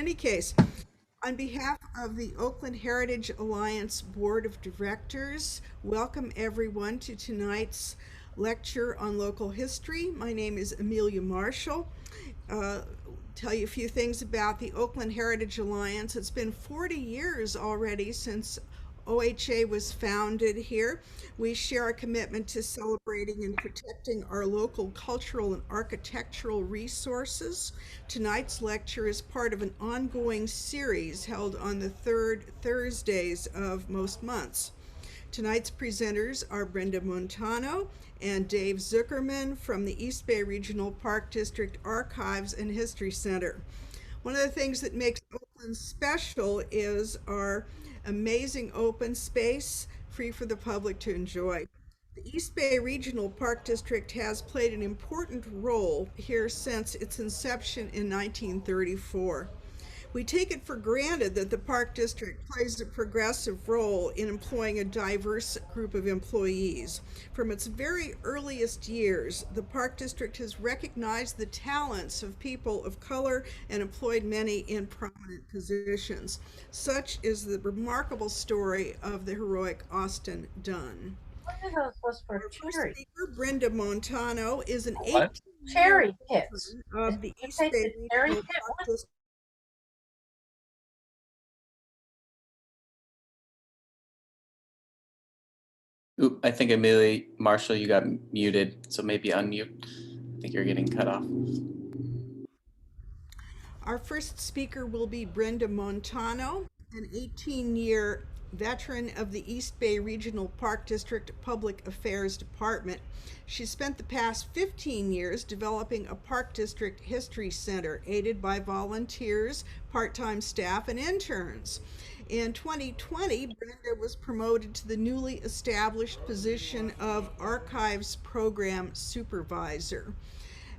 any case, on behalf of the Oakland Heritage Alliance Board of Directors, welcome everyone to tonight's lecture on local history. My name is Amelia Marshall. Uh, tell you a few things about the Oakland Heritage Alliance. It's been 40 years already since OHA was founded here. We share a commitment to celebrating and protecting our local cultural and architectural resources. Tonight's lecture is part of an ongoing series held on the third Thursdays of most months. Tonight's presenters are Brenda Montano and Dave Zuckerman from the East Bay Regional Park District Archives and History Center. One of the things that makes Oakland special is our amazing open space free for the public to enjoy. The East Bay Regional Park District has played an important role here since its inception in 1934. We take it for granted that the Park District plays a progressive role in employing a diverse group of employees. From its very earliest years, the Park District has recognized the talents of people of color and employed many in prominent positions. Such is the remarkable story of the heroic Austin Dunn. What are those was for Our first cherry? speaker, Brenda Montano, is an What? 18-year Cherry pits. veteran Did of the you East take Bay the cherry Regional pit Park one? District. Oop, I think Amelia Marshall, you got muted, so maybe unmute. I think you're getting cut off. Our first speaker will be Brenda Montano, an 18-year veteran of the East Bay Regional Park District Public Affairs Department. She spent the past 15 years developing a Park District History Center, aided by volunteers, part-time staff, and interns. In 2020, Brenda was promoted to the newly established position of Archives Program Supervisor.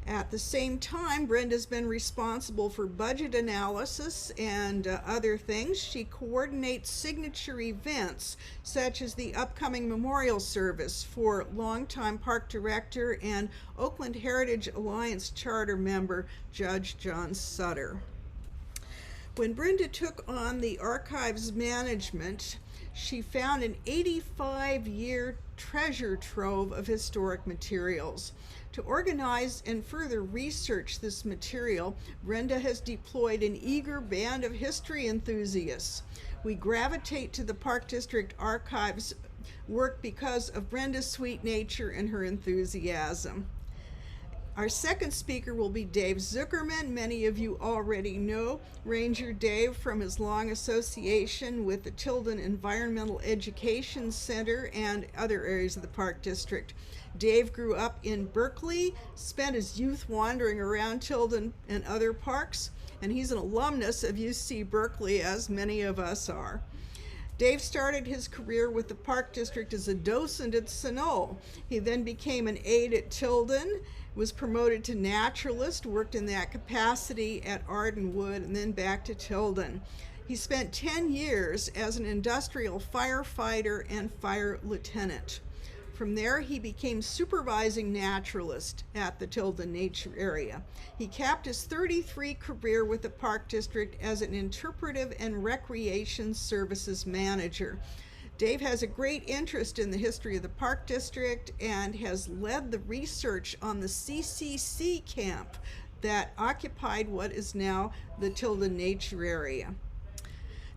At the same time, Brenda's been responsible for budget analysis and other things. She coordinates signature events such as the upcoming memorial service for longtime park director and Oakland Heritage Alliance charter member Judge John Sutter. When Brenda took on the archives management, she found an 85-year treasure trove of historic materials. To organize and further research this material, Brenda has deployed an eager band of history enthusiasts. We gravitate to the Park District Archives work because of Brenda's sweet nature and her enthusiasm. Our second speaker will be Dave Zuckerman. Many of you already know Ranger Dave from his long association with the Tilden Environmental Education Center and other areas of the Park District. Dave grew up in Berkeley, spent his youth wandering around Tilden and other parks, and he's an alumnus of UC Berkeley, as many of us are. Dave started his career with the Park District as a docent at Sunol. He then became an aide at Tilden, was promoted to naturalist, worked in that capacity at Ardenwood, and then back to Tilden. He spent 10 years as an industrial firefighter and fire lieutenant. From there, he became supervising naturalist at the Tilden Nature Area. He capped his 33 career with the Park District as an interpretive and recreation services manager. Dave has a great interest in the history of the Park District and has led the research on the Ccc camp that occupied what is now the Tilden Nature Area.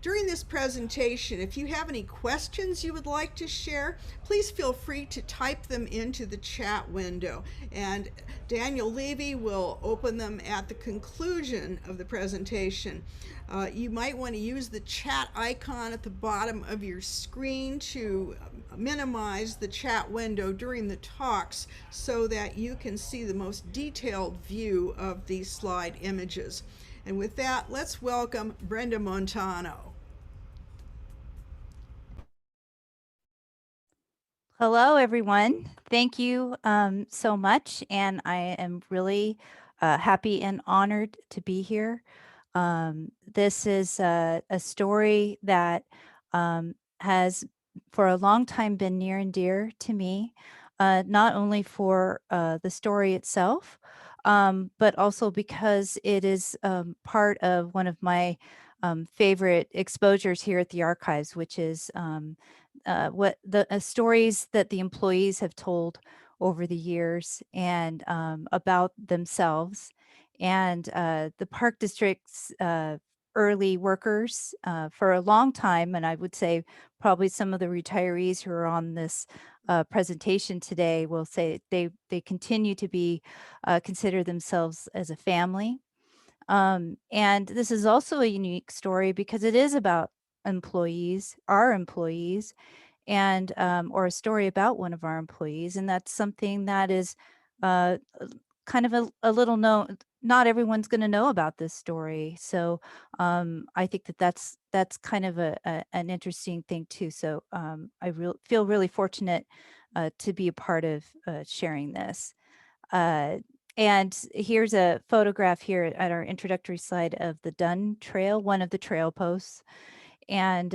During this presentation, if you have any questions you would like to share, please feel free to type them into the chat window, and Daniel Levy will open them at the conclusion of the presentation. You might want to use the chat icon at the bottom of your screen to minimize the chat window during the talks so that you can see the most detailed view of these slide images. And with that, let's welcome Brenda Montano. Hello, everyone. Thank you so much, and I am really happy and honored to be here. This is a story that has for a long time been near and dear to me, not only for the story itself, but also because it is part of one of my favorite exposures here at the archives, which is what the stories that the employees have told over the years and about themselves and the park district's early workers for a long time. And I would say probably some of the retirees who are on this presentation today will say they continue to be consider themselves as a family. And this is also a unique story because it is about employees, our employees, and or a story about one of our employees, and that's something that is uh, kind of a little known. Not everyone's going to know about this story, so I think that that's kind of an interesting thing too. So I feel really fortunate to be a part of sharing this. Uh, and here's a photograph here at our introductory slide of the Dunn Trail, one of the trail posts. And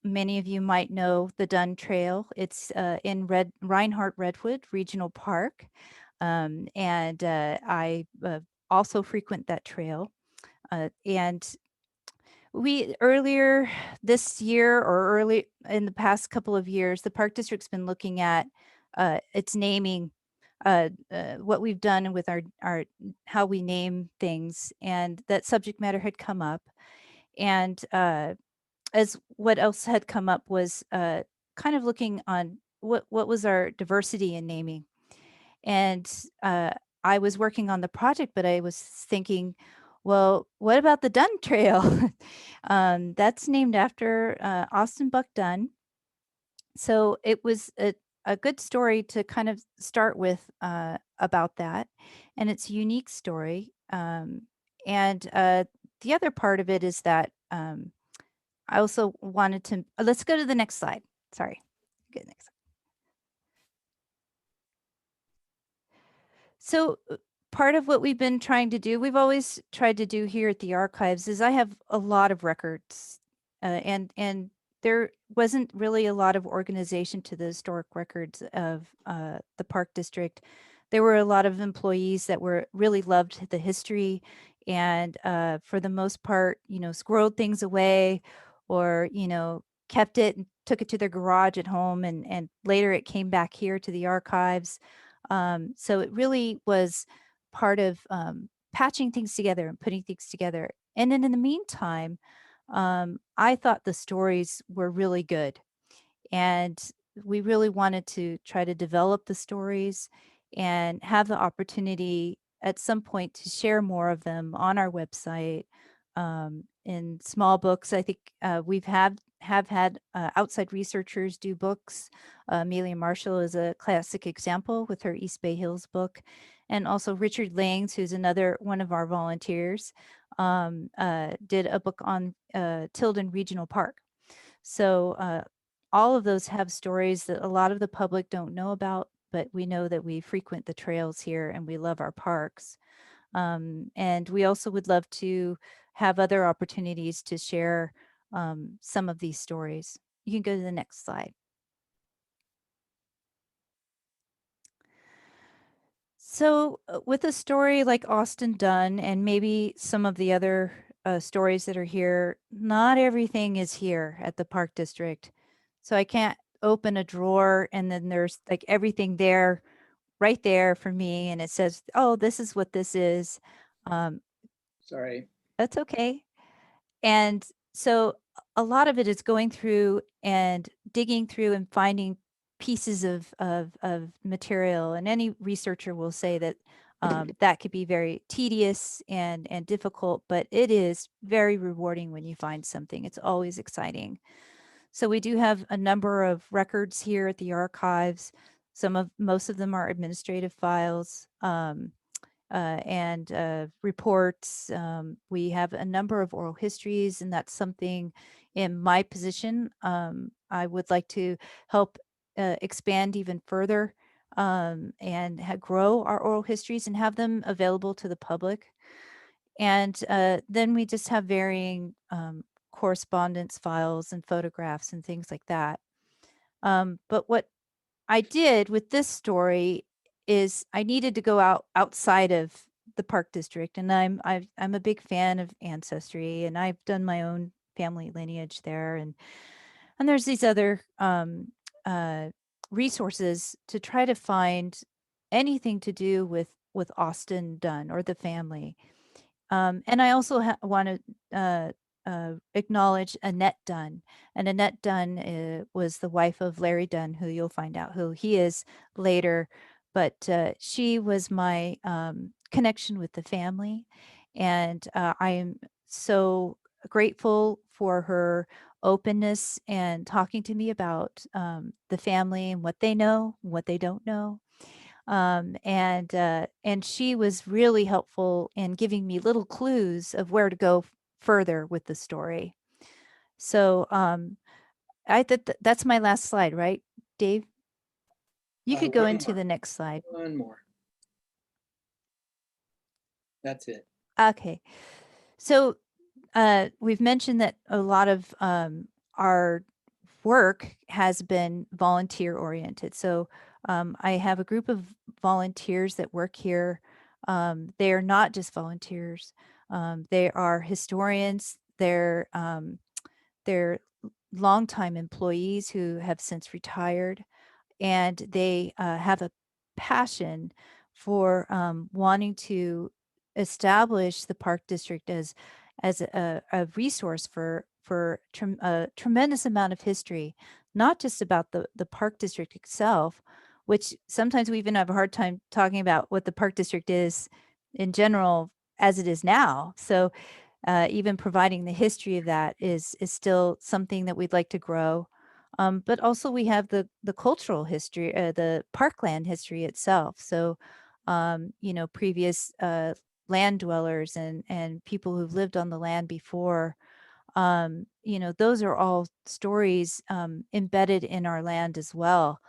many of you might know the Dunn Trail. It's in Reinhardt Redwood Regional Park. And I also frequent that trail. And we earlier this year or early in the past couple of years, the Park District's been looking at its naming, what we've done with our how we name things, and that subject matter had come up. And as what else had come up was kind of looking on what was our diversity in naming. And I was working on the project, but I was thinking, well, what about the Dunn Trail? That's named after Austin Buck Dunn. So it was a good story to kind of start with about that, and it's a unique story. And the other part of it is that I also wanted to let's go to the next slide. Sorry. Good, next. So part of what we've been trying to do, we've always tried to do here at the archives, is I have a lot of records, and there wasn't really a lot of organization to the historic records of the park district. There were a lot of employees that were really loved the history, and for the most part, squirreled things away, or kept it and took it to their garage at home, and later it came back here to the archives. So it really was part of patching things together and putting things together. And then in the meantime, I thought the stories were really good. And we really wanted to try to develop the stories and have the opportunity at some point to share more of them on our website in small books. I think have had outside researchers do books. Amelia Marshall is a classic example with her East Bay Hills book, and also Richard Langs, who's another one of our volunteers, did a book on Tilden Regional Park. So all of those have stories that a lot of the public don't know about, but we know that we frequent the trails here and we love our parks. And we also would love to have other opportunities to share some of these stories. You can go to the next slide. So with a story like Austin Dunn and maybe some of the other stories that are here, not everything is here at the Park District. So I can't open a drawer and then there's like everything there, right there for me. And it says, oh, this is what this is. Sorry. That's okay. And so a lot of it is going through and digging through and finding pieces of material. And any researcher will say that that could be very tedious and difficult, but it is very rewarding when you find something. It's always exciting. So we do have a number of records here at the archives. Most of them are administrative files. And reports. We have a number of oral histories, and that's something in my position I would like to help expand even further and grow our oral histories and have them available to the public. And then we just have varying correspondence files and photographs and things like that. But what I did with this story is I needed to go outside of the Park District, and I'm a big fan of Ancestry, and I've done my own family lineage there, and there's these other uh, resources to try to find anything to do with Austin Dunn or the family. And I also want to acknowledge Annette Dunn. And Annette Dunn was the wife of Larry Dunn, who you'll find out who he is later. But she was my connection with the family. And I am so grateful for her openness and talking to me about the family and what they know, what they don't know. And she was really helpful in giving me little clues of where to go further with the story. So I that's my last slide, right, Dave? You could go One into more. the next slide. One more. That's it. Okay. So we've mentioned that a lot of our work has been volunteer oriented. So I have a group of volunteers that work here. They are not just volunteers. They are historians. They're longtime employees who have since retired, and they have a passion for wanting to establish the Park District as a resource for a tremendous amount of history, not just about the Park District itself, which sometimes we even have a hard time talking about what the Park District is in general as it is now. So even providing the history of that is still something that we'd like to grow. But also we have the cultural history, the parkland history itself. So, previous land dwellers and people who've lived on the land before, those are all stories embedded in our land as well.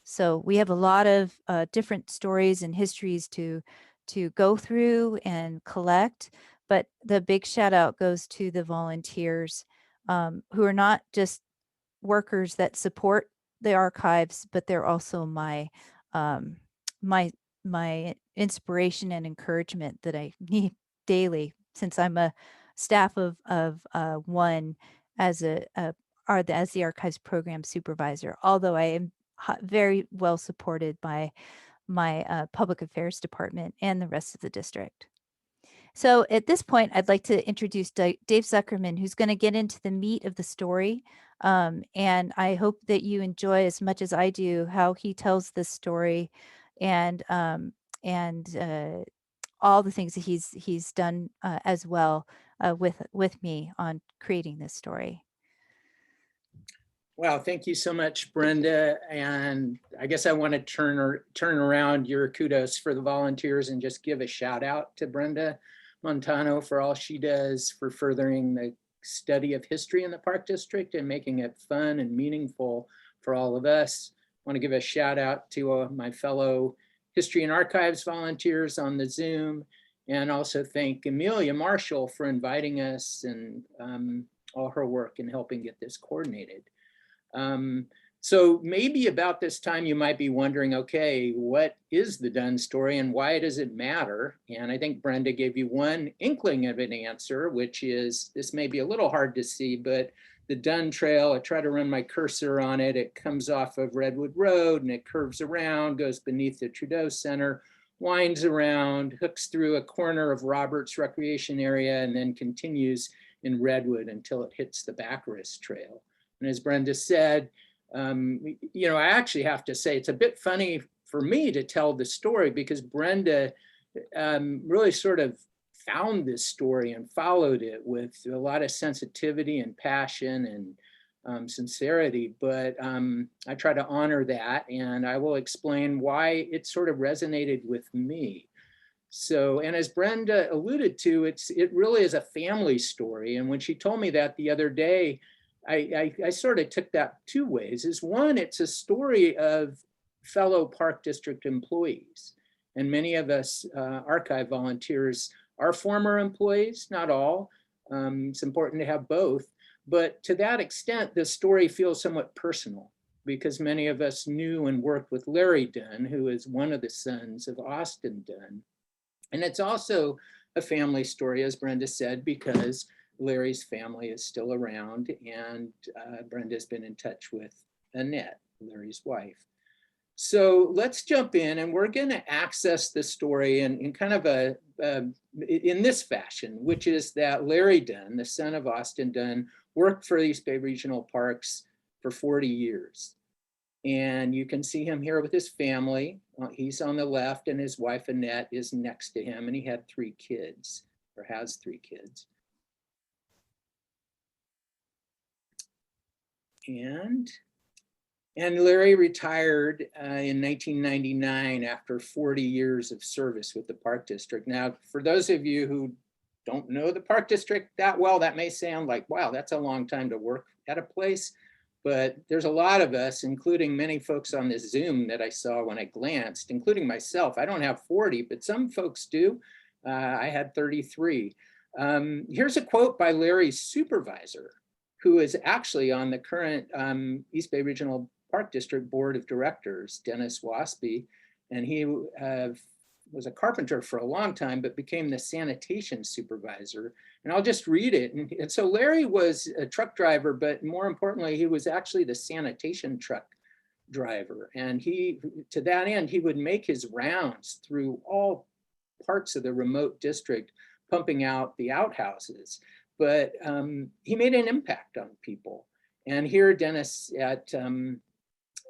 So we have a lot of different stories and histories to go through and collect. But the big shout out goes to the volunteers who are not just workers that support the archives, but they're also um, my my inspiration and encouragement that I need daily, since I'm a staff of one as as the archives program supervisor. Although I am very well supported by my public affairs department and the rest of the district. So at this point, I'd like to introduce Dave Zuckerman, who's going to get into the meat of the story. And I hope that you enjoy as much as I do how he tells this story, and all the things that he's done as well with me on creating this story. Wow, thank you so much, Brenda. And I guess I want to turn around your kudos for the volunteers and just give a shout out to Brenda Montano for all she does for furthering the study of history in the Park District and making it fun and meaningful for all of us. I want to give a shout out to my fellow History and Archives volunteers on the Zoom, and also thank Amelia Marshall for inviting us and all her work in helping get this coordinated. So maybe about this time you might be wondering, okay, what is the Dunn story and why does it matter? And I think Brenda gave you one inkling of an answer, which is, this may be a little hard to see, but the Dunn Trail, I try to run my cursor on it. It comes off of Redwood Road and it curves around, goes beneath the Trudeau Center, winds around, hooks through a corner of Roberts Recreation Area, and then continues in Redwood until it hits the Baccaris Trail. And as Brenda said, I actually have to say it's a bit funny for me to tell the story because Brenda really sort of found this story and followed it with a lot of sensitivity and passion and sincerity. But I try to honor that, and I will explain why it sort of resonated with me. So, and as Brenda alluded to, it really is a family story. And when she told me that the other day, I sort of took that two ways. Is one, it's a story of fellow Park District employees. And many of us archive volunteers are former employees, not all. It's important to have both. But to that extent, the story feels somewhat personal because many of us knew and worked with Larry Dunn, who is one of the sons of Austin Dunn. And it's also a family story, as Brenda said, because Larry's family is still around, and Brenda's been in touch with Annette, Larry's wife. So let's jump in, and we're going to access the story in kind of in this fashion, which is that Larry Dunn, the son of Austin Dunn, worked for East Bay Regional Parks for 40 years. And you can see him here with his family. He's on the left, and his wife Annette is next to him, and he had 3 kids, or has 3 kids. And Larry retired in 1999 after 40 years of service with the Park District. Now, for those of you who don't know the Park District that well, that may sound like, wow, that's a long time to work at a place. But there's a lot of us, including many folks on this Zoom that I saw when I glanced, including myself. I don't have 40, but some folks do. I had 33. Here's a quote by Larry's supervisor, who is actually on the current East Bay Regional Park District Board of Directors, Dennis Waspy, and he was a carpenter for a long time, but became the sanitation supervisor. And I'll just read it. And so Larry was a truck driver, but more importantly, he was actually the sanitation truck driver. And to that end, he would make his rounds through all parts of the remote district, pumping out the outhouses. But he made an impact on people. And here, Dennis,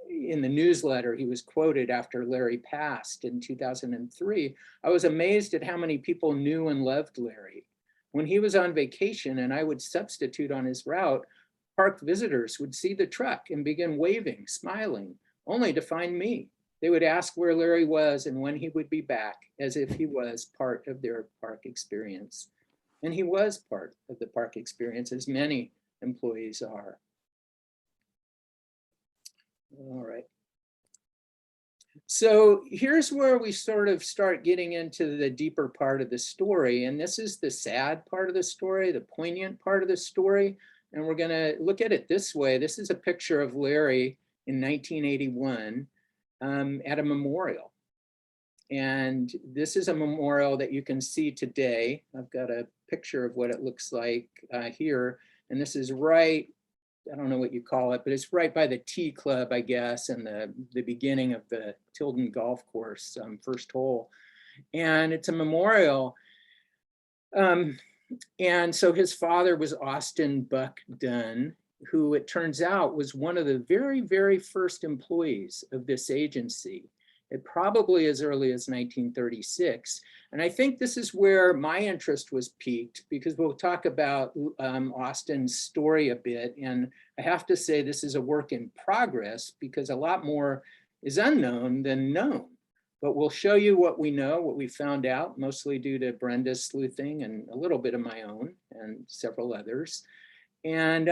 in the newsletter, he was quoted after Larry passed in 2003. I was amazed at how many people knew and loved Larry. When he was on vacation and I would substitute on his route, park visitors would see the truck and begin waving, smiling, only to find me. They would ask where Larry was and when he would be back, as if he was part of their park experience. And he was part of the park experience, as many employees are. All right. So here's where we sort of start getting into the deeper part of the story. And this is the sad part of the story, the poignant part of the story. And we're going to look at it this way. This is a picture of Larry in 1981 at a memorial. And this is a memorial that you can see today. I've got a picture of what it looks like here. And this is right, I don't know what you call it, but it's right by the T Club, I guess, and the beginning of the Tilden Golf Course, first hole. And it's a memorial. And so his father was Austin Buck Dunn, who it turns out was one of the very, very first employees of this agency. It probably as early as 1936. And I think this is where my interest was piqued, because we'll talk about Austin's story a bit. And I have to say this is a work in progress, because a lot more is unknown than known. But we'll show you what we know, what we found out, mostly due to Brenda's sleuthing and a little bit of my own and several others. And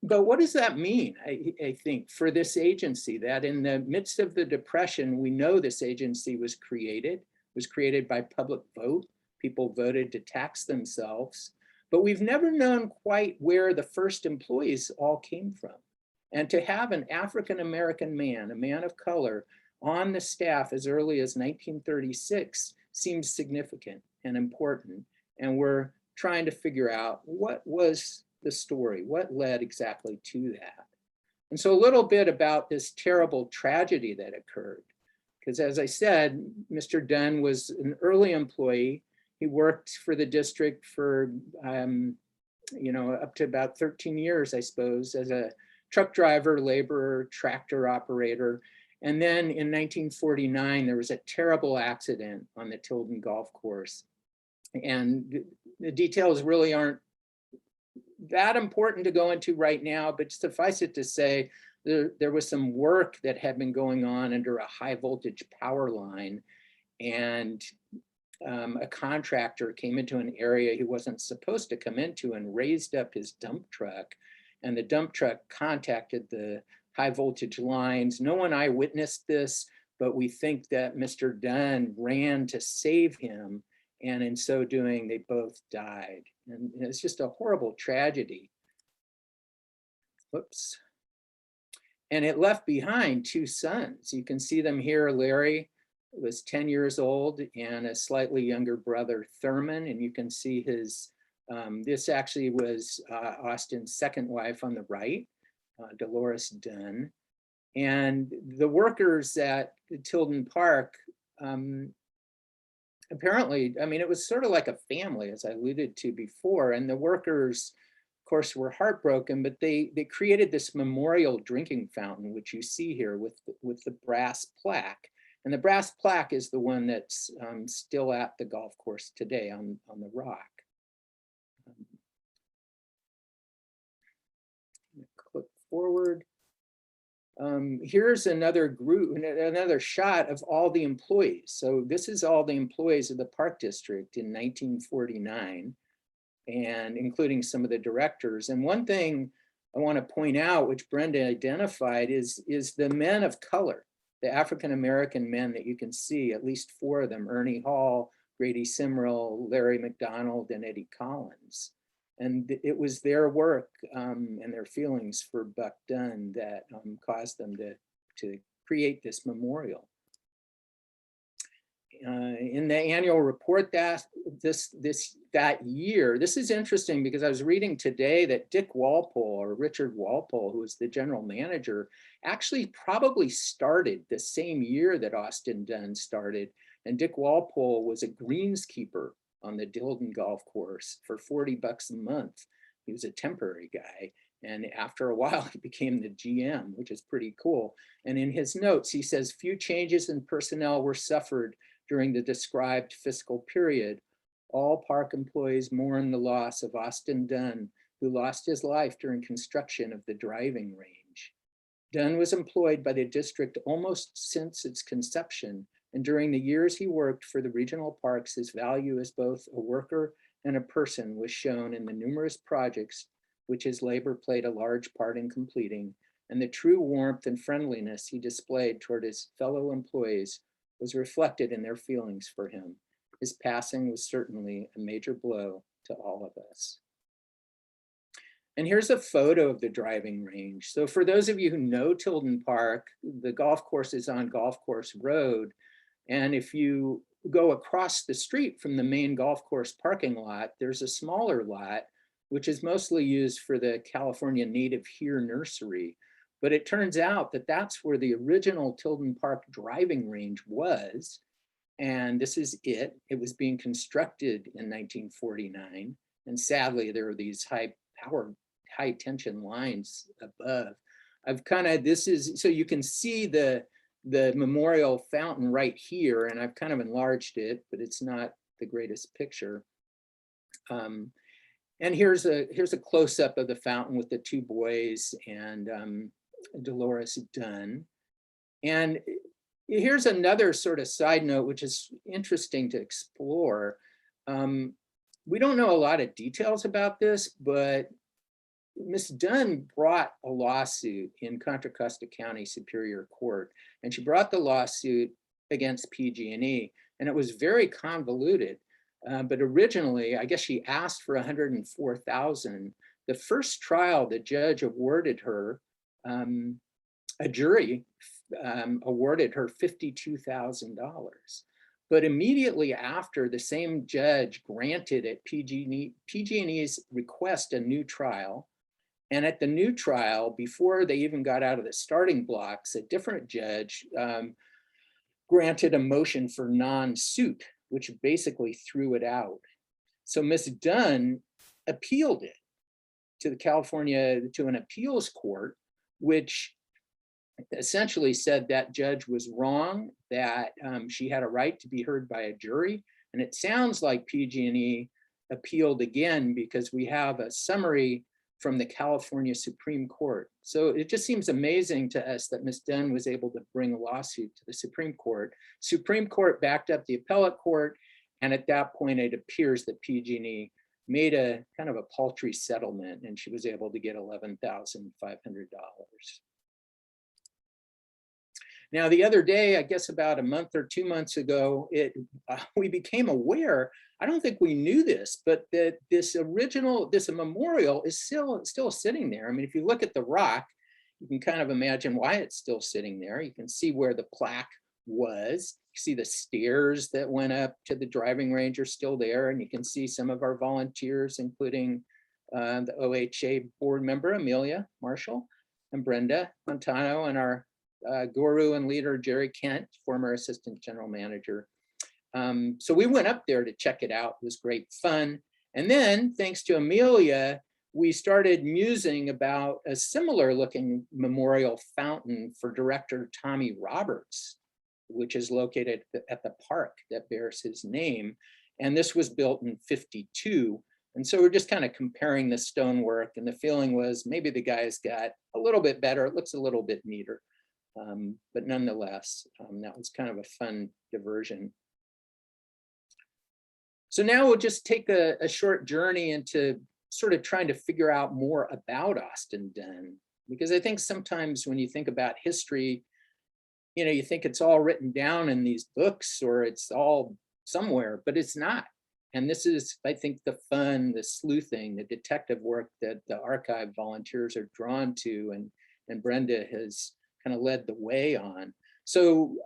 but what does that mean, I think, for this agency, that in the midst of the Depression, we know this agency was created by public vote. People voted to tax themselves, but we've never known quite where the first employees all came from. And to have an African-American man, a man of color, on the staff as early as 1936 seems significant and important. And we're trying to figure out what was the story, what led exactly to that. And so a little bit about this terrible tragedy that occurred. Because as I said, Mr. Dunn was an early employee. He worked for the district for, up to about 13 years, I suppose, as a truck driver, laborer, tractor operator. And then in 1949, there was a terrible accident on the Tilden Golf Course. And the details really aren't that important to go into right now, but suffice it to say, there was some work that had been going on under a high voltage power line, and a contractor came into an area he wasn't supposed to come into and raised up his dump truck, and the dump truck contacted the high voltage lines. No one eyewitnessed this, but we think that Mr. Dunn ran to save him, and in so doing, they both died. And it's just a horrible tragedy. Whoops. And it left behind 2 sons. You can see them here, Larry was 10 years old, and a slightly younger brother, Thurman. And you can see his, this actually was Austin's second wife on the right, Dolores Dunn. And the workers at Tilden Park, apparently, I mean, it was sort of like a family, as I alluded to before. And the workers, of course, were heartbroken, but they created this memorial drinking fountain, which you see here with the brass plaque. And the brass plaque is the one that's still at the golf course today on the rock. Click forward. Here's another group, another shot of all the employees. So this is all the employees of the Park District in 1949, and including some of the directors. And one thing I want to point out, which Brenda identified, is the men of color, the African-American men that you can see, at least 4 of them: Ernie Hall, Grady Simrell, Larry McDonald, and Eddie Collins. And it was their work and their feelings for Buck Dunn that caused them to create this memorial. In the annual report that year, this is interesting because I was reading today that Dick Walpole, or Richard Walpole, who was the general manager, actually probably started the same year that Austin Dunn started. And Dick Walpole was a greenskeeper on the Tilden golf course for $40 a month. He was a temporary guy. And after a while, he became the GM, which is pretty cool. And in his notes, he says, few changes in personnel were suffered during the described fiscal period. All park employees mourn the loss of Austin Dunn, who lost his life during construction of the driving range. Dunn was employed by the district almost since its conception, and during the years he worked for the regional parks, his value as both a worker and a person was shown in the numerous projects which his labor played a large part in completing, and the true warmth and friendliness he displayed toward his fellow employees was reflected in their feelings for him. His passing was certainly a major blow to all of us. And here's a photo of the driving range. So for those of you who know Tilden Park, the golf course is on Golf Course Road. And if you go across the street from the main golf course parking lot, there's a smaller lot, which is mostly used for the California Native Here Nursery. But it turns out that that's where the original Tilden Park driving range was. And this is it. It was being constructed in 1949. And sadly, there are these high tension lines above. So you can see the memorial fountain right here, and I've kind of enlarged it, but it's not the greatest picture. And here's a close-up of the fountain with the 2 boys and Dolores Dunn. And here's another sort of side note, which is interesting to explore. We don't know a lot of details about this, but Ms. Dunn brought a lawsuit in Contra Costa County Superior Court, and she brought the lawsuit against PG&E, and it was very convoluted. But originally, I guess she asked for $104,000. The first trial, the judge awarded her, a jury awarded her $52,000. But immediately after, the same judge granted at PG&E's request a new trial. And at the new trial, before they even got out of the starting blocks, a different judge granted a motion for non-suit, which basically threw it out. So Ms. Dunn appealed it to an appeals court, which essentially said that judge was wrong, that she had a right to be heard by a jury. And it sounds like PG&E appealed again because we have a summary from the California Supreme Court. So it just seems amazing to us that Ms. Dunn was able to bring a lawsuit to the Supreme Court. Supreme Court backed up the appellate court, and at that point it appears that PG&E made a kind of a paltry settlement, and she was able to get $11,500. Now, the other day, I guess about a month or 2 months ago, we became aware, I don't think we knew this, but that this memorial is still sitting there. I mean, if you look at the rock, you can kind of imagine why it's still sitting there. You can see where the plaque was. see the stairs that went up to the driving range are still there, and you can see some of our volunteers, including the OHA board member, Amelia Marshall, and Brenda Montano, and our guru and leader, Jerry Kent, former assistant general manager. So we went up there to check it out. It was great fun. And then, thanks to Amelia, we started musing about a similar looking memorial fountain for director Tommy Roberts, which is located at the park that bears his name. And this was built in '52. And so we're just kind of comparing the stonework, and the feeling was maybe the guys got a little bit better. It looks a little bit neater, but nonetheless, that was kind of a fun diversion. So now we'll just take a short journey into sort of trying to figure out more about Austin Dunn, because I think sometimes when you think about history, you know, you think it's all written down in these books or it's all somewhere, but it's not. And this is, I think, the fun, the sleuthing, the detective work that the archive volunteers are drawn to, and Brenda has kind of led the way on. So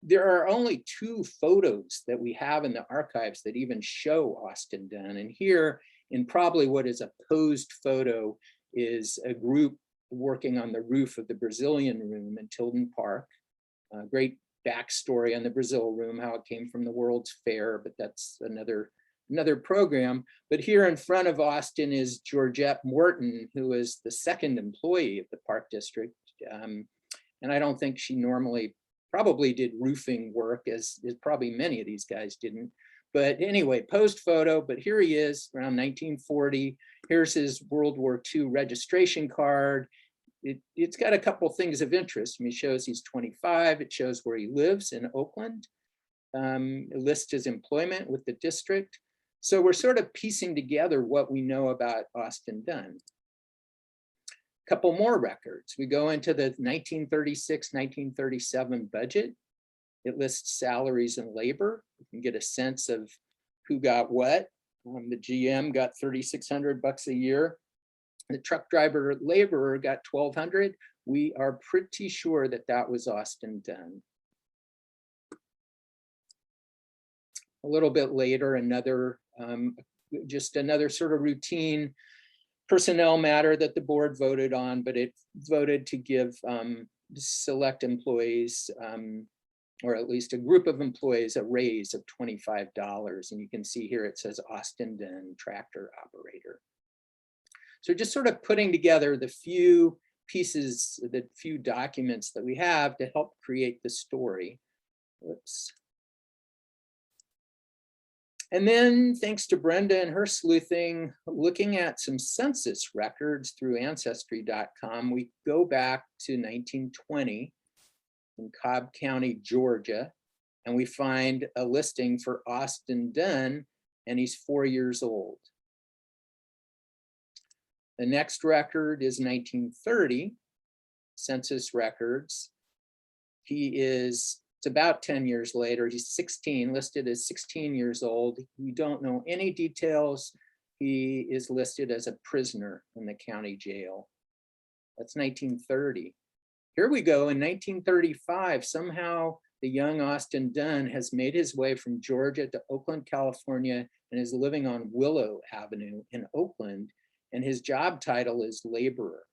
there are only 2 photos that we have in the archives that even show Austin Dunn. And here, in probably what is a posed photo, is a group working on the roof of the Brazilian Room in Tilden Park. Great backstory on the Brazil Room, how it came from the World's Fair, but that's another program. But here in front of Austin is Georgette Morton, who is the 2nd employee of the Park District. And I don't think she normally probably did roofing work, as probably many of these guys didn't. But anyway, post photo, but here he is around 1940. Here's his World War II registration card. It's got a couple things of interest. It shows he's 25. It shows where he lives in Oakland. It lists his employment with the district. So we're sort of piecing together what we know about Austin Dunn. A couple more records. We go into the 1936-1937 budget. It lists salaries and labor. You can get a sense of who got what. The GM got $3,600 a year. The truck driver laborer got $1,200. We are pretty sure that that was Austin Dunn. A little bit later, just another sort of routine personnel matter that the board voted on, but it voted to give select employees, or at least a group of employees, a raise of $25. And you can see here it says Austin Dunn, tractor operator. So just sort of putting together the few pieces, the few documents that we have to help create the story. Whoops. And then, thanks to Brenda and her sleuthing, looking at some census records through Ancestry.com, we go back to 1920 in Cobb County, Georgia, and we find a listing for Austin Dunn, and he's 4 years old. The next record is 1930, Census Records. It's about 10 years later. He's 16, listed as 16 years old. We don't know any details. He is listed as a prisoner in the county jail. That's 1930. Here we go in 1935. Somehow the young Austin Dunn has made his way from Georgia to Oakland, California, and is living on Willow Avenue in Oakland. And his job title is laborer.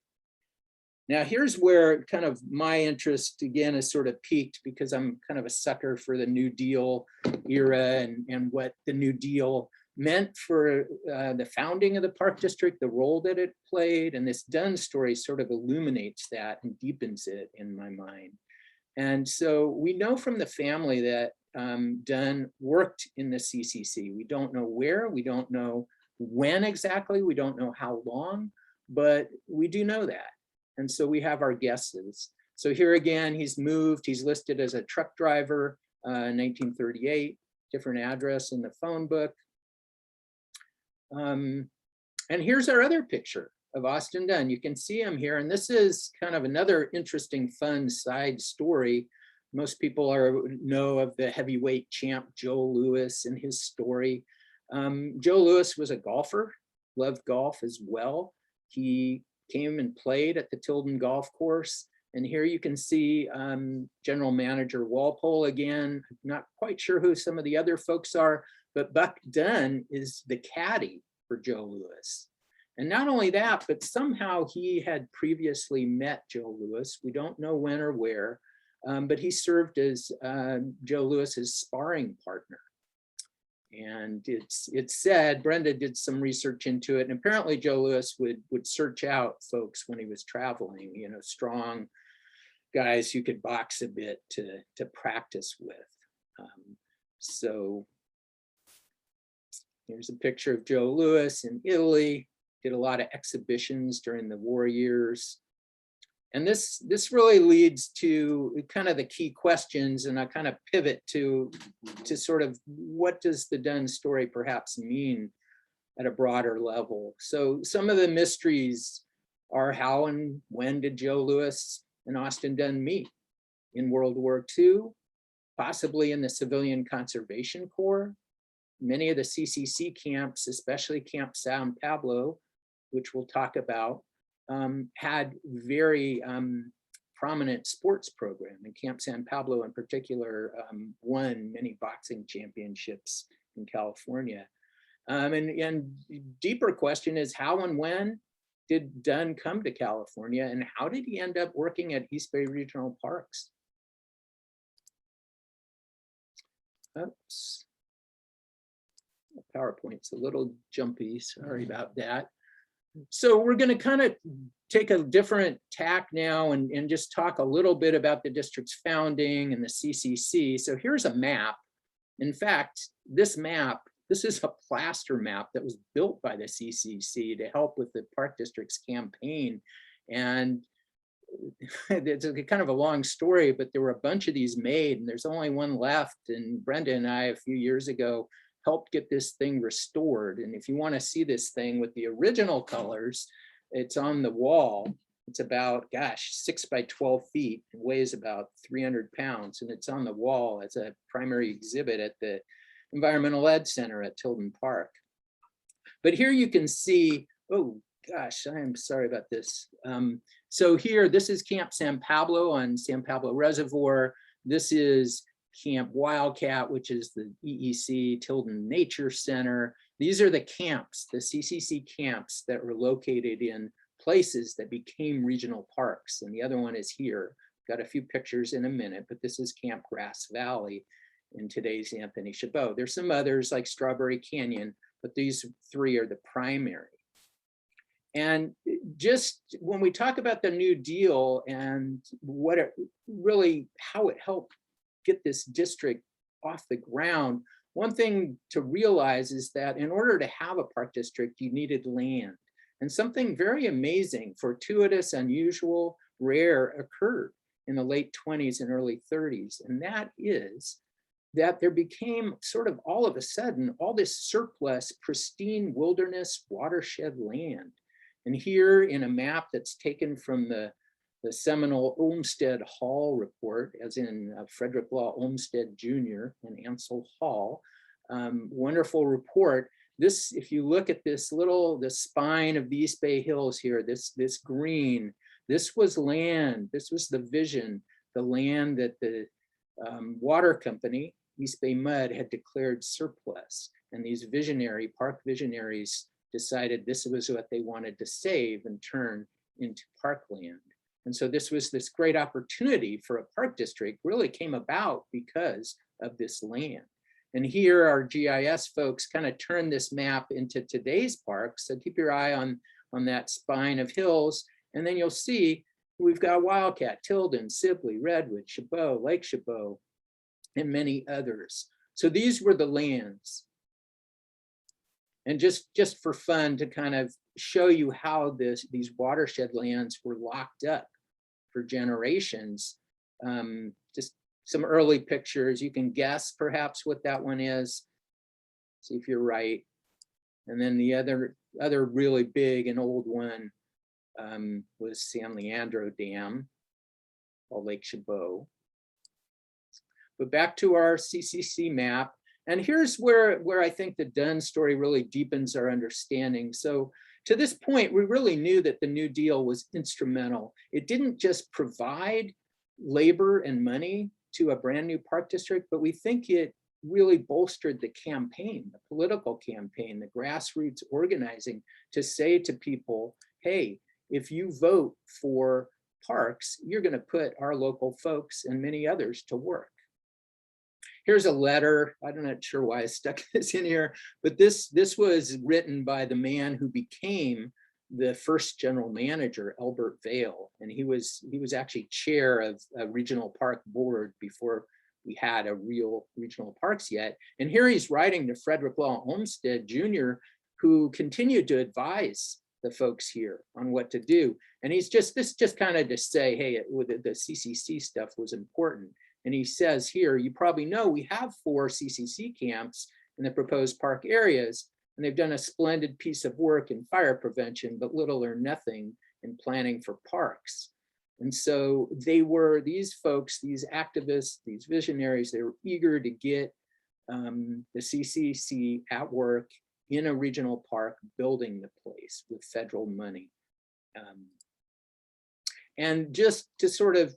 Now here's where kind of my interest again is sort of peaked, because I'm kind of a sucker for the New Deal era and what the New Deal meant for the founding of the Park District, the role that it played. And this Dunn story sort of illuminates that and deepens it in my mind. And so we know from the family that Dunn worked in the CCC. We don't know where, we don't know when exactly, we don't know how long, but we do know that. And so we have our guesses. So here again, he's moved, he's listed as a truck driver, 1938, different address in the phone book. And here's our other picture of Austin Dunn. You can see him here, and this is kind of another interesting, fun side story. Most people know of the heavyweight champ Joe Louis and his story. Joe Louis was a golfer, loved golf as well. He came and played at the Tilden Golf Course. And here you can see General Manager Walpole again. Not quite sure who some of the other folks are, but Buck Dunn is the caddy for Joe Louis. And not only that, but somehow he had previously met Joe Louis. We don't know when or where, but he served as Joe Louis's sparring partner. And it's said, Brenda did some research into it, and apparently Joe Louis would search out folks when he was traveling, you know, strong guys who could box a bit to practice with. So here's a picture of Joe Louis in Italy, did a lot of exhibitions during the war years. And this really leads to kind of the key questions, and I kind of pivot to sort of what does the Dunn story perhaps mean at a broader level. So some of the mysteries are how and when did Joe Louis and Austin Dunn meet? In World War II, possibly in the Civilian Conservation Corps. Many of the CCC camps, especially Camp San Pablo, which we'll talk about, had very prominent sports program, and Camp San Pablo in particular won many boxing championships in California. And deeper question is how and when did Dunn come to California, and how did he end up working at East Bay Regional Parks? Oops. PowerPoint's a little jumpy, sorry about that. So we're going to kind of take a different tack now and just talk a little bit about the district's founding and the CCC. So here's a map. In fact, this map, this is a plaster map that was built by the CCC to help with the Park District's campaign. And it's a kind of a long story, but there were a bunch of these made, and there's only one left. And Brenda and I, a few years ago, helped get this thing restored. And if you want to see this thing with the original colors, it's on the wall. It's about, gosh, 6 by 12 feet, and weighs about 300 pounds. And it's on the wall as a primary exhibit at the Environmental Ed Center at Tilden Park. But here you can see, oh gosh, I am sorry about this. So here, this is Camp San Pablo on San Pablo Reservoir. This is Camp Wildcat, which is the EEC Tilden Nature Center. These are the camps, the CCC camps that were located in places that became regional parks. And the other one is here. Got a few pictures in a minute, but this is Camp Grass Valley in today's Anthony Chabot. There's some others like Strawberry Canyon, but these three are the primary. And just when we talk about the New Deal and what it really, how it helped get this district off the ground, one thing to realize is that in order to have a park district, you needed land. And something very amazing, fortuitous, unusual, rare occurred in the late 20s and early 30s. And that is that there became sort of all of a sudden, all this surplus, pristine wilderness watershed land. And here in a map that's taken from the seminal Olmsted Hall report, as in Frederick Law Olmsted Jr. and Ansel Hall, wonderful report. This, if you look at this the spine of the East Bay Hills here, this green, this was land, this was the vision, the land that the water company, East Bay Mud, had declared surplus. And these park visionaries decided this was what they wanted to save and turn into parkland. And so this great opportunity for a park district really came about because of this land. And here our GIS folks kind of turn this map into today's parks. So keep your eye on that spine of hills. And then you'll see we've got Wildcat, Tilden, Sibley, Redwood, Chabot, Lake Chabot, and many others. So these were the lands. And just for fun to kind of show you how these watershed lands were locked up for generations. Just some early pictures. You can guess perhaps what that one is. See if you're right. And then the other really big and old one was San Leandro Dam, called Lake Chabot. But back to our CCC map. And here's where I think the Dunn story really deepens our understanding. So to this point, we really knew that the New Deal was instrumental. It didn't just provide labor and money to a brand new park district, but we think it really bolstered the campaign, the political campaign, the grassroots organizing to say to people, hey, if you vote for parks, you're going to put our local folks and many others to work. Here's a letter. I'm not sure why I stuck this in here, but this was written by the man who became the first general manager, Albert Vail, and he was actually chair of a regional park board before we had a real regional parks yet. And here he's writing to Frederick Law Olmsted Jr., who continued to advise the folks here on what to do. And he's just kind of to say, hey, the CCC stuff was important. And he says here, you probably know we have 4 CCC camps in the proposed park areas, and they've done a splendid piece of work in fire prevention, but little or nothing in planning for parks. And so these folks, these activists, these visionaries, they were eager to get the CCC at work in a regional park, building the place with federal money. And just to sort of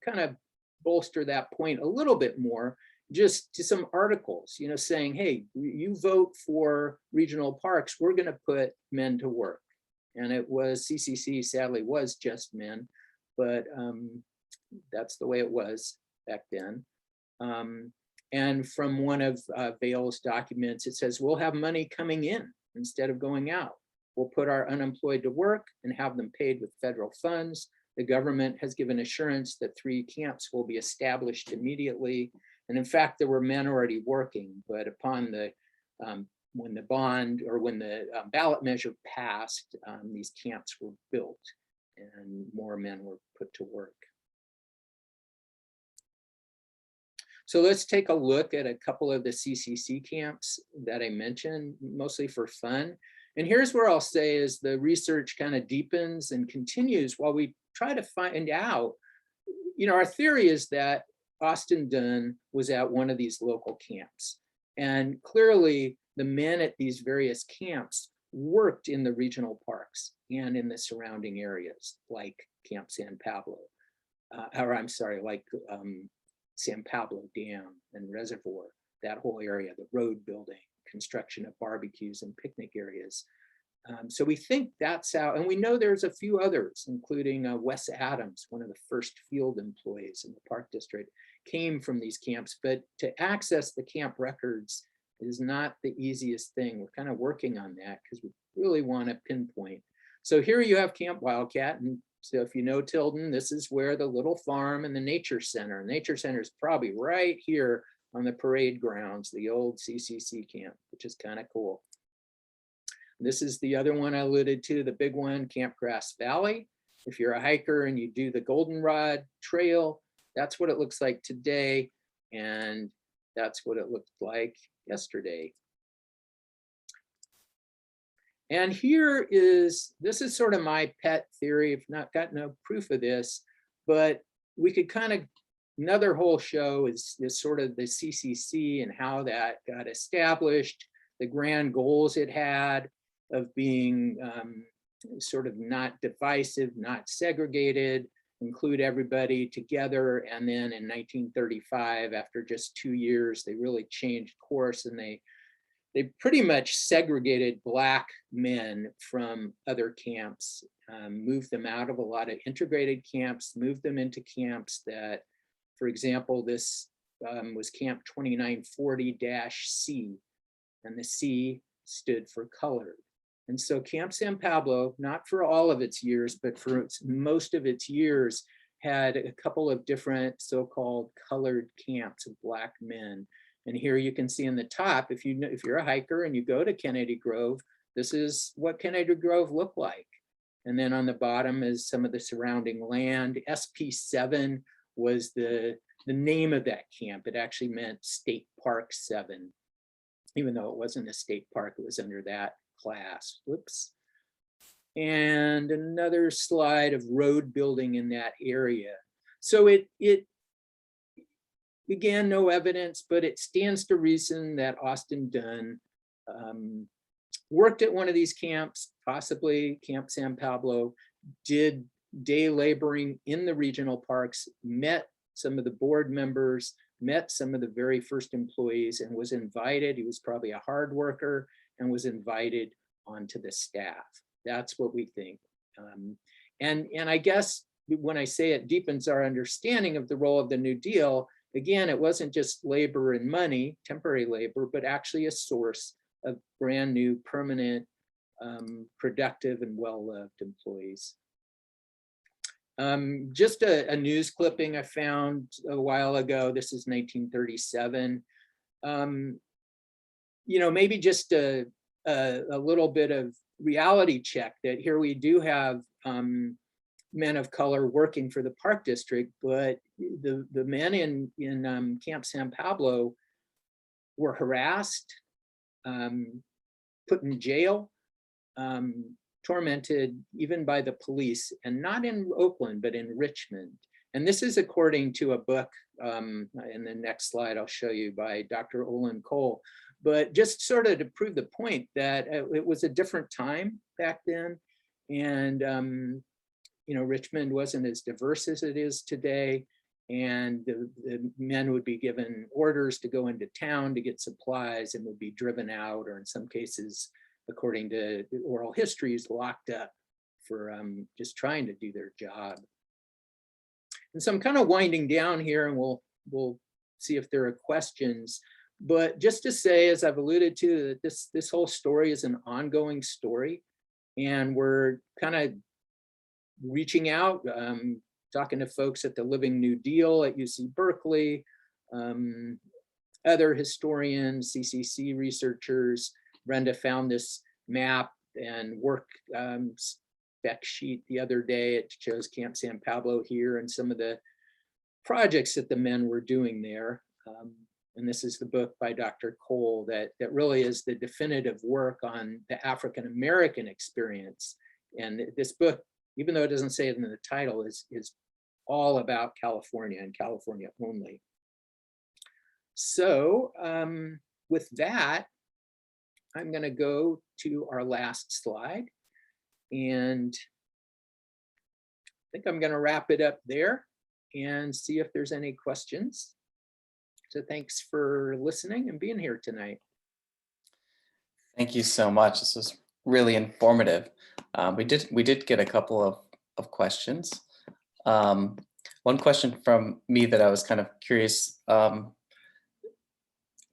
kind of bolster that point a little bit more, just to some articles, saying, hey, you vote for regional parks, we're going to put men to work. And it was, CCC sadly was just men, but that's the way it was back then. And from one of Vail's documents, it says, we'll have money coming in instead of going out. We'll put our unemployed to work and have them paid with federal funds. The government has given assurance that 3 camps will be established immediately. And in fact, there were men already working, but upon the when the bond or when the ballot measure passed, these camps were built and more men were put to work. So let's take a look at a couple of the CCC camps that I mentioned, mostly for fun. And here's where I'll say is the research kind of deepens and continues while we try to find out, our theory is that Austin Dunn was at one of these local camps. And clearly the men at these various camps worked in the regional parks and in the surrounding areas like Camp San Pablo, San Pablo Dam and Reservoir, that whole area, the road building, construction of barbecues and picnic areas. So we think that's how, and we know there's a few others, including Wes Adams, one of the first field employees in the Park District, came from these camps, but to access the camp records is not the easiest thing. We're kind of working on that because we really want to pinpoint. So here you have Camp Wildcat, and so if you know Tilden, this is where the little farm and the nature center is probably right here on the parade grounds, the old CCC camp, which is kind of cool. This is the other one I alluded to, the big one, Camp Grass Valley. If you're a hiker and you do the Goldenrod Trail, that's what it looks like today. And that's what it looked like yesterday. And this is sort of my pet theory. I've not got no proof of this, but we could kind of, another whole show is sort of the CCC and how that got established, the grand goals it had of being sort of not divisive, not segregated, include everybody together. And then in 1935, after just 2 years, they really changed course and they pretty much segregated Black men from other camps, moved them out of a lot of integrated camps, moved them into camps that, for example, this was Camp 2940-C, and the C stood for colored. And so Camp San Pablo, not for all of its years, but for most of its years, had a couple of different so-called colored camps of Black men. And here you can see in the top, if you're a hiker and you go to Kennedy Grove, this is what Kennedy Grove looked like. And then on the bottom is some of the surrounding land. SP7 was the name of that camp. It actually meant State Park 7, even though it wasn't a state park, it was under that class. Whoops. And another slide of road building in that area. So it again, no evidence, but it stands to reason that Austin Dunn worked at one of these camps, possibly Camp San Pablo, did day laboring in the regional parks, met some of the board members, met some of the very first employees, and was invited. He was probably a hard worker and was invited onto the staff. That's what we think. And I guess when I say it deepens our understanding of the role of the New Deal, again, it wasn't just labor and money, temporary labor, but actually a source of brand new, permanent, productive and well-loved employees. Just a news clipping I found a while ago. This is 1937. Maybe just a little bit of reality check that here we do have men of color working for the park district, but the men in Camp San Pablo were harassed, put in jail, tormented even by the police, and not in Oakland, but in Richmond. And this is according to a book, in the next slide I'll show you, by Dr. Olin Cole. But just sort of to prove the point that it was a different time back then. And, Richmond wasn't as diverse as it is today. And the men would be given orders to go into town to get supplies and would be driven out, or in some cases, according to oral histories, locked up for just trying to do their job. And so I'm kind of winding down here, and we'll see if there are questions. But just to say, as I've alluded to, that this whole story is an ongoing story, and we're kind of reaching out, talking to folks at the Living New Deal at UC Berkeley, other historians, CCC researchers. Brenda found this map and work spec sheet the other day. It shows Camp San Pablo here and some of the projects that the men were doing there. And this is the book by Dr. Cole that really is the definitive work on the African-American experience. And this book, even though it doesn't say it in the title, is all about California and California only. So with that, I'm going to go to our last slide, and I think I'm going to wrap it up there and see if there's any questions. So thanks for listening and being here tonight. Thank you so much. This was really informative. We did get a couple of questions. One question from me that I was kind of curious.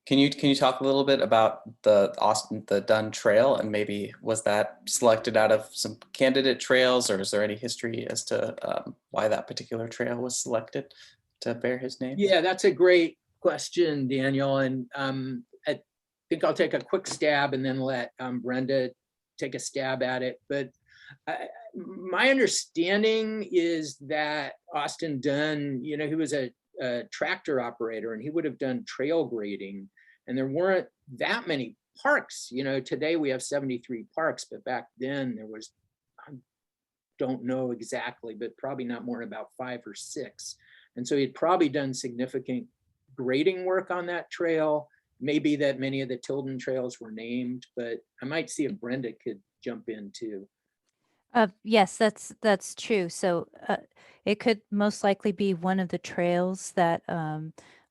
Can you talk a little bit about the Dunn Trail, and maybe was that selected out of some candidate trails, or is there any history as to why that particular trail was selected to bear his name? Yeah, that's a great question, Daniel. And I think I'll take a quick stab and then let Brenda take a stab at it. But my understanding is that Austin Dunn, he was a tractor operator, and he would have done trail grading, and there weren't that many parks. Today we have 73 parks, but back then there was, I don't know exactly, but probably not more than about 5 or 6. And so he'd probably done significant grading work on that trail. Maybe that many of the Tilden trails were named, but I might see if Brenda could jump in too. Yes, that's true. So it could most likely be one of the trails that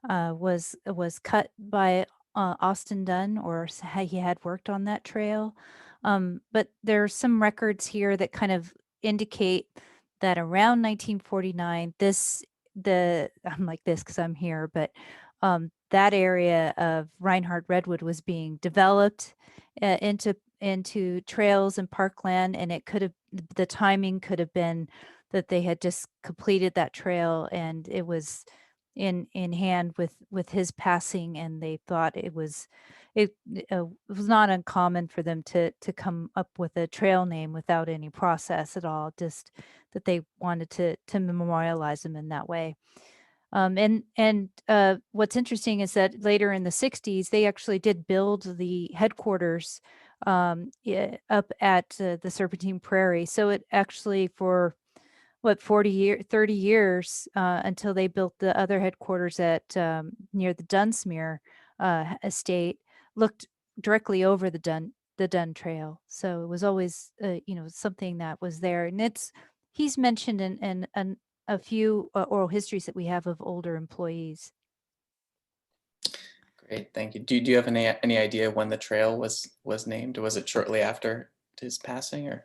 was cut by Austin Dunn, or he had worked on that trail. But there are some records here that kind of indicate that around 1949, I'm like this because I'm here, but that area of Reinhardt Redwood was being developed into trails and parkland, and the timing could have been that they had just completed that trail, and it was in hand with his passing, and they thought it was not uncommon for them to come up with a trail name without any process at all, just that they wanted to memorialize them in that way. And what's interesting is that later in the 60s, they actually did build the headquarters up at the Serpentine Prairie. So it actually, for 30 years until they built the other headquarters at near the Dunsmuir estate, looked directly over the the Dunn Trail. So it was always, something that was there. And he's mentioned in a few oral histories that we have of older employees. Great, thank you. Do you have any idea when the trail was named? Was it shortly after his passing, or?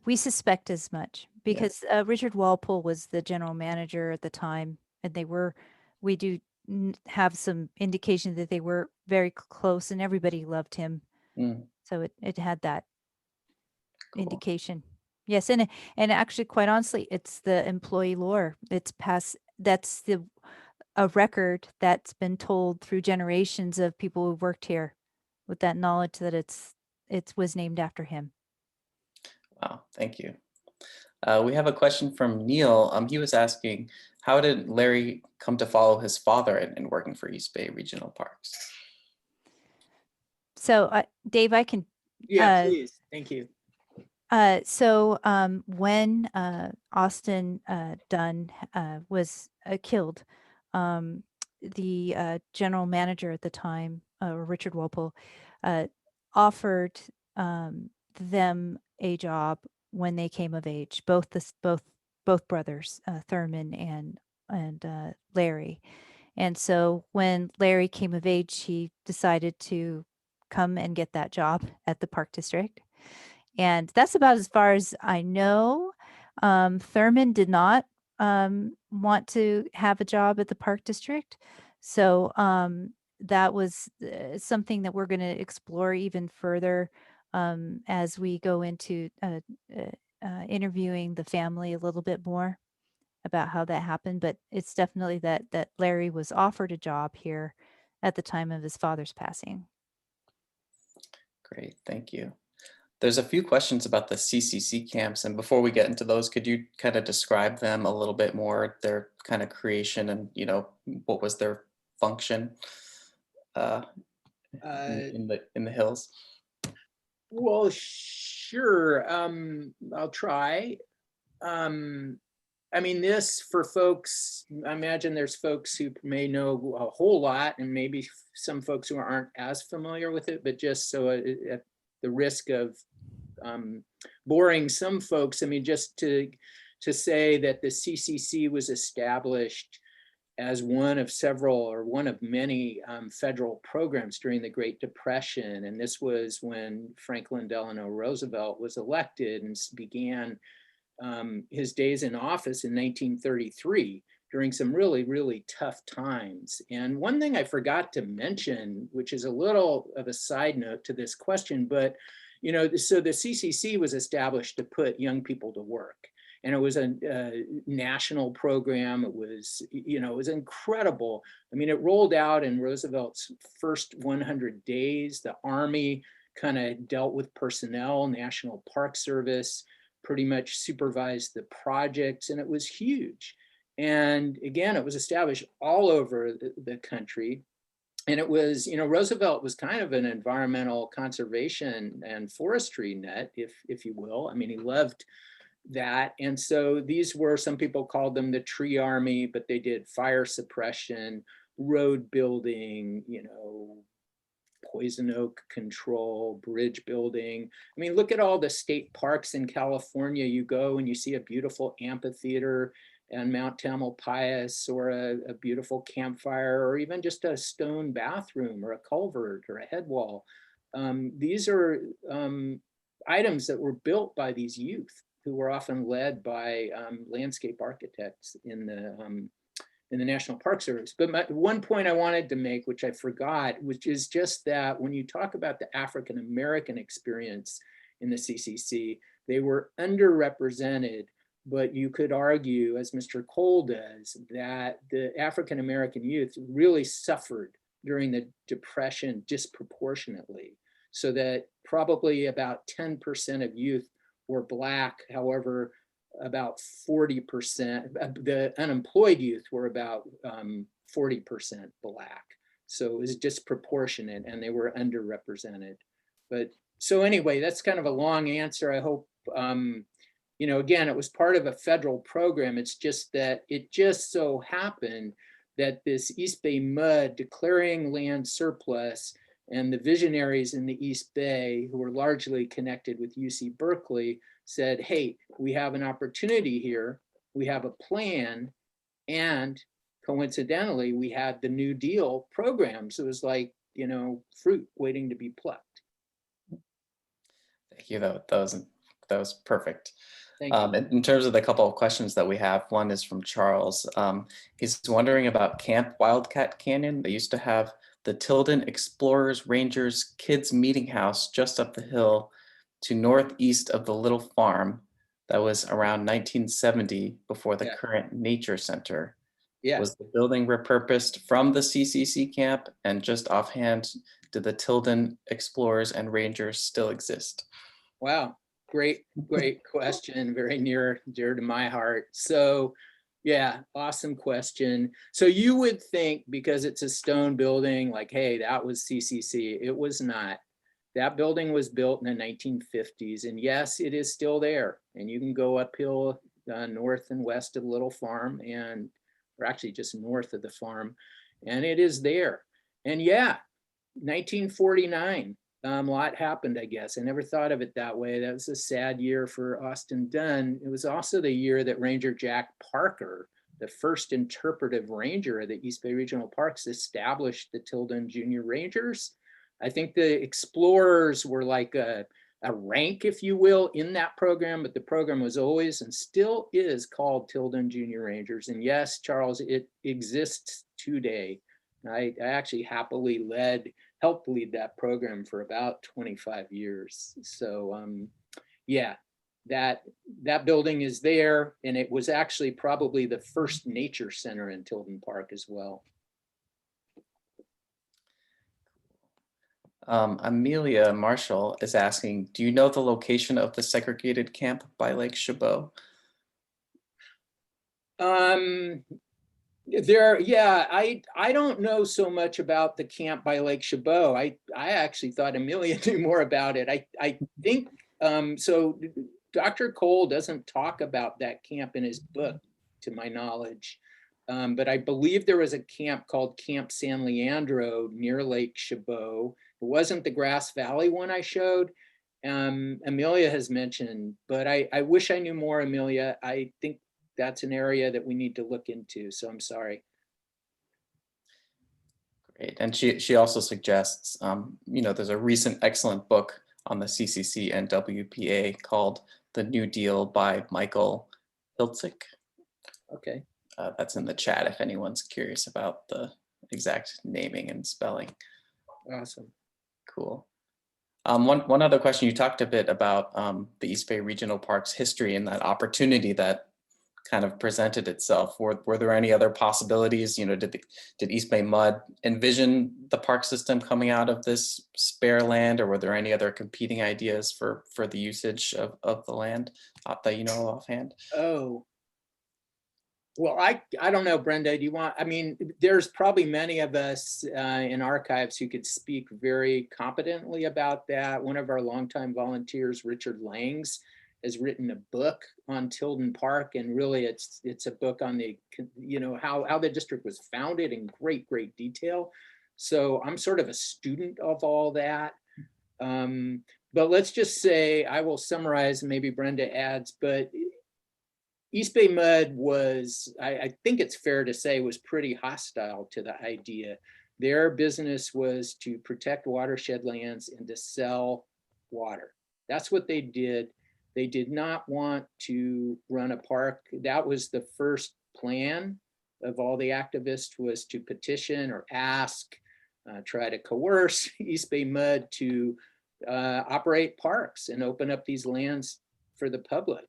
We suspect as much because Richard Walpole was the general manager at the time, and we do have some indication that they were very close and everybody loved him. Mm, So it had that cool. indication. Yes, and actually, quite honestly, it's the employee lore. That's a record that's been told through generations of people who've worked here with that knowledge that it was named after him. Wow, thank you. We have a question from Neil. He was asking, how did Larry come to follow his father in working for East Bay Regional Parks? So, Dave, I can. Yeah, please. Thank you. So when Austin Dunn was killed, the general manager at the time, Richard Walpole, offered them a job when they came of age. Both brothers, Thurman and Larry. And so when Larry came of age, he decided to come and get that job at the Park District. And that's about as far as I know. Thurman did not want to have a job at the Park District. So that was something that we're going to explore even further as we go into interviewing the family a little bit more about how that happened. But it's definitely that Larry was offered a job here at the time of his father's passing. Great, thank you. There's a few questions about the CCC camps, and before we get into those, could you kind of describe them a little bit more, their kind of creation, and what was their function in the hills? Well, sure. I'll try. I mean, this for folks, I imagine there's folks who may know a whole lot, and maybe some folks who aren't as familiar with it, but just so at the risk of boring some folks, I mean, just to say that the CCC was established as one of several or one of many federal programs during the Great Depression. And this was when Franklin Delano Roosevelt was elected and began his days in office in 1933 during some really, really tough times. And one thing I forgot to mention, which is a little of a side note to this question, but so the CCC was established to put young people to work. And it was a national program. It was, it was incredible. I mean, it rolled out in Roosevelt's first 100 days. The Army kind of dealt with personnel, National Park Service pretty much supervised the projects, and it was huge. And again, it was established all over the country. And it was, Roosevelt was kind of an environmental conservation and forestry nut, if you will. I mean, he loved that. And so these were, some people called them the tree army, but they did fire suppression, road building, poison oak control, bridge building. I mean, look at all the state parks in California. You go and you see a beautiful amphitheater and Mount Tamalpais, or a beautiful campfire, or even just a stone bathroom or a culvert or a head wall. These are items that were built by these youth who were often led by landscape architects in the National Park Service. But one point I wanted to make, which I forgot, which is just that when you talk about the African-American experience in the CCC, they were underrepresented. But you could argue, as Mr. Cole does, that the African-American youth really suffered during the Depression disproportionately, so that probably about 10% of youth were Black. However, about 40%, the unemployed youth were about 40% Black. So it was disproportionate, and they were underrepresented. But so anyway, that's kind of a long answer. I hope, again, it was part of a federal program. It's just that it just so happened that this East Bay MUD declaring land surplus And the visionaries in the East Bay, who were largely connected with UC Berkeley, said, hey, we have an opportunity here. We have a plan. And coincidentally, we had the New Deal programs. It was like, you know, fruit waiting to be plucked. Thank you. That was perfect. Thank you. In terms of the couple of questions that we have, one is from Charles. He's wondering about Camp Wildcat Canyon. They used to have the Tilden Explorers Rangers Kids Meeting House just up the hill to northeast of the little farm that was around 1970 before the current nature center. Yeah. Was the building repurposed from the CCC camp? And just offhand, do the Tilden Explorers and Rangers still exist? Wow, great question. Very near dear to my heart. So yeah, awesome question. So you would think because it's a stone building, like, hey, that was CCC. It was not. That building was built in the 1950s. And yes, it is still there. And you can go uphill north and west of the little farm, and or actually just north of the farm, and it is there. And yeah, 1949, a lot happened, I guess. I never thought of it that way. That was a sad year for Austin Dunn. It was also the year that Ranger Jack Parker, the first interpretive ranger of the East Bay Regional Parks, established the Tilden Junior Rangers. I think the Explorers were like a rank, if you will, in that program, but the program was always and still is called Tilden Junior Rangers. And yes, Charles, it exists today. I actually happily helped lead that program for about 25 years. So yeah, that building is there, and it was actually probably the first nature center in Tilden Park as well. Amelia Marshall is asking, do you know the location of the segregated camp by Lake Chabot? Yeah, I don't know so much about the camp by Lake Chabot. I actually thought Amelia knew more about it. I think so. Dr. Cole doesn't talk about that camp in his book, to my knowledge. But I believe there was a camp called Camp San Leandro near Lake Chabot. It wasn't the Grass Valley one I showed. Amelia has mentioned, but I wish I knew more, Amelia. I think that's an area that we need to look into. So I'm sorry. Great. And she also suggests, there's a recent excellent book on the CCC and WPA called The New Deal by Michael Hiltzik. Okay. That's in the chat if anyone's curious about the exact naming and spelling. Awesome. Cool. One other question, you talked a bit about the East Bay Regional Park's history and that opportunity that kind of presented itself. Were there any other possibilities? Did East Bay Mud envision the park system coming out of this spare land, or were there any other competing ideas for the usage of the land that you know offhand? Oh, well, I don't know, Brenda, there's probably many of us in archives who could speak very competently about that. One of our longtime volunteers, Richard Langs, has written a book on Tilden Park, and really it's a book on the, how the district was founded in great detail. So I'm sort of a student of all that. But let's just say, I will summarize, and maybe Brenda adds, but East Bay Mud was, I think it's fair to say, was pretty hostile to the idea. Their business was to protect watershed lands and to sell water. That's what they did. They did not want to run a park. That was the first plan of all the activists, was to petition or ask, try to coerce East Bay Mud to operate parks and open up these lands for the public.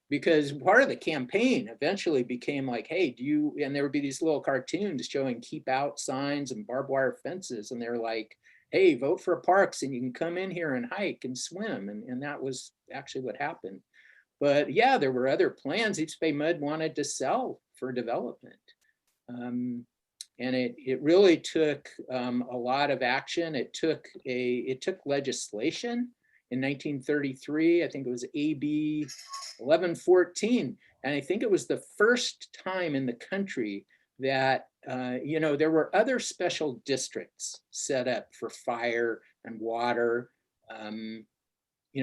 Because part of the campaign eventually became like, hey, and there would be these little cartoons showing keep out signs and barbed wire fences. And they're like, hey, vote for parks and you can come in here and hike and swim. And that was actually what happened. But yeah, there were other plans East Bay Mud wanted to sell for development. And it really took a lot of action. It took legislation. In 1933, I think it was AB 1114. And I think it was the first time in the country that, there were other special districts set up for fire and water.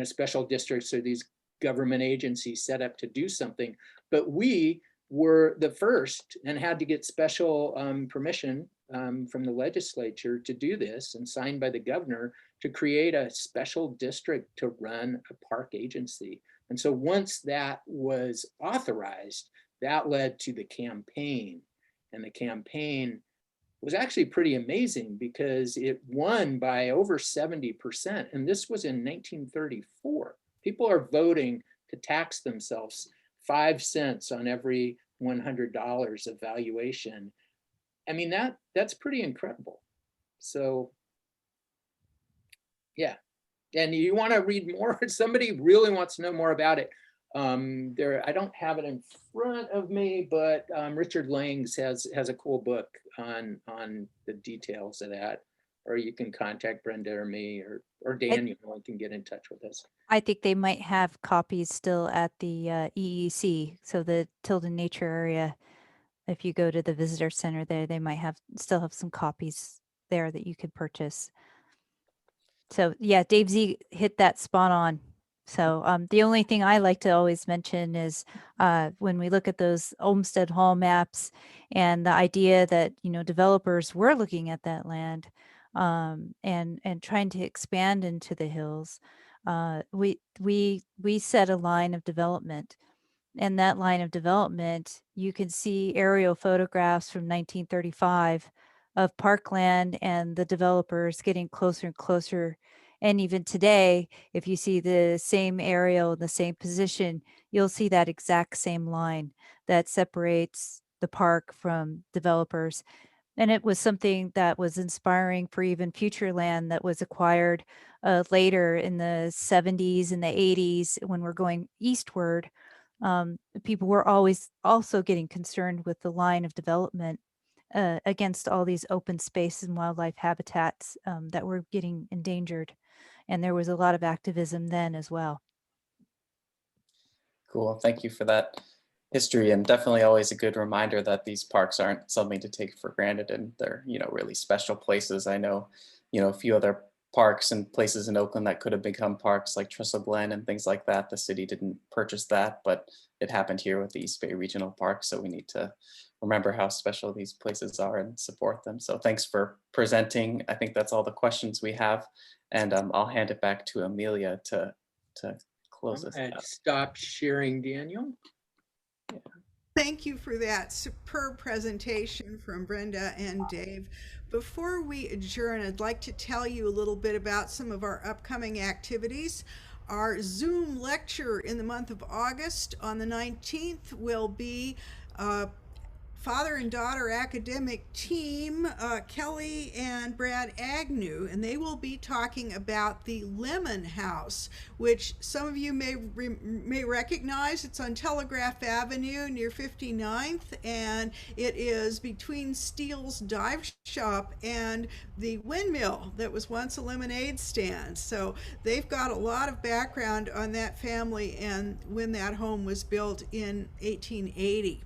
Special districts are these government agencies set up to do something, but we were the first and had to get special permission from the legislature to do this, and signed by the governor, to create a special district to run a park agency. And so once that was authorized, that led to the campaign. And the campaign was actually pretty amazing because it won by over 70%. And this was in 1934. People are voting to tax themselves 5 cents on every $100 of valuation. I mean, that's pretty incredible. So yeah. And you want to read more? If somebody really wants to know more about it, I don't have it in front of me, but Richard Langs has a cool book on the details of that. Or you can contact Brenda or me or Daniel and can get in touch with us. I think they might have copies still at the EEC, so the Tilden Nature Area. If you go to the visitor center there, they might still have some copies there that you could purchase. So yeah, Dave Z hit that spot on. So the only thing I like to always mention is when we look at those Olmsted Hall maps and the idea that, developers were looking at that land and trying to expand into the hills, we set a line of development. And that line of development, you can see aerial photographs from 1935 of parkland and the developers getting closer and closer. And even today, if you see the same aerial in the same position, you'll see that exact same line that separates the park from developers. And it was something that was inspiring for even future land that was acquired later in the 70s and the 80s when we're going eastward. People were always also getting concerned with the line of development against all these open spaces and wildlife habitats that were getting endangered. And there was a lot of activism then as well. Cool. Thank you for that history, and definitely always a good reminder that these parks aren't something to take for granted, and they're, really special places. I know, a few other parks and places in Oakland that could have become parks like Trestle Glen and things like that. The city didn't purchase that, but it happened here with the East Bay Regional Park. So we need to remember how special these places are and support them. So thanks for presenting. I think that's all the questions we have. And I'll hand it back to Amelia to close this out. Stop sharing, Daniel. Yeah. Thank you for that superb presentation from Brenda and Dave. Before we adjourn, I'd like to tell you a little bit about some of our upcoming activities. Our Zoom lecture in the month of August on the 19th will be father and daughter academic team, Kelly and Brad Agnew, and they will be talking about the Lemon House, which some of you may recognize. It's on Telegraph Avenue near 59th, and it is between Steele's Dive Shop and the windmill that was once a lemonade stand. So they've got a lot of background on that family and when that home was built in 1880.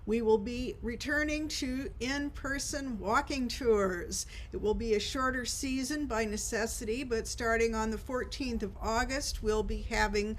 We will be returning to in-person walking tours. It will be a shorter season by necessity, but starting on the 14th of August, we'll be having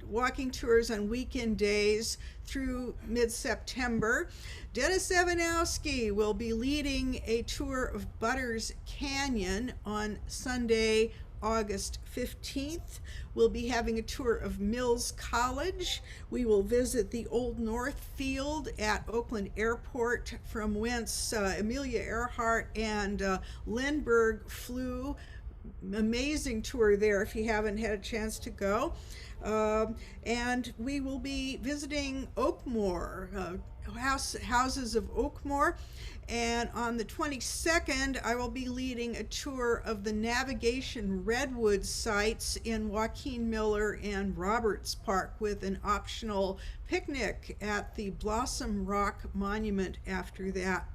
walking tours on weekend days through mid-September. Dennis Evanowski will be leading a tour of Butters Canyon on Sunday, August 15th. We'll be having a tour of Mills College. We will visit the Old North Field at Oakland Airport, from whence Amelia Earhart and Lindbergh flew. Amazing tour there if you haven't had a chance to go. And we will be visiting Oakmore, houses of Oakmore. And on the 22nd, I will be leading a tour of the Navigation Redwood sites in Joaquin Miller and Roberts Park, with an optional picnic at the Blossom Rock Monument after that.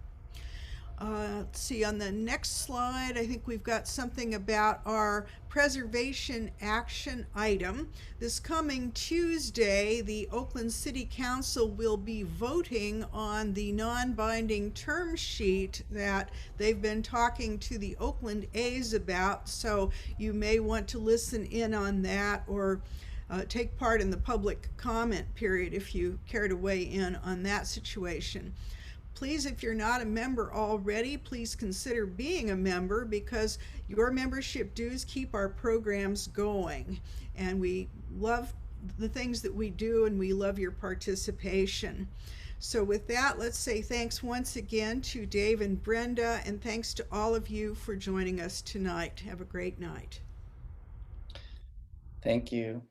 Let's see, on the next slide, I think we've got something about our preservation action item. This coming Tuesday, the Oakland City Council will be voting on the non-binding term sheet that they've been talking to the Oakland A's about. So you may want to listen in on that, or take part in the public comment period if you care to weigh in on that situation. Please, if you're not a member already, please consider being a member, because your membership dues keep our programs going. And we love the things that we do, and we love your participation. So with that, let's say thanks once again to Dave and Brenda, and thanks to all of you for joining us tonight. Have a great night. Thank you.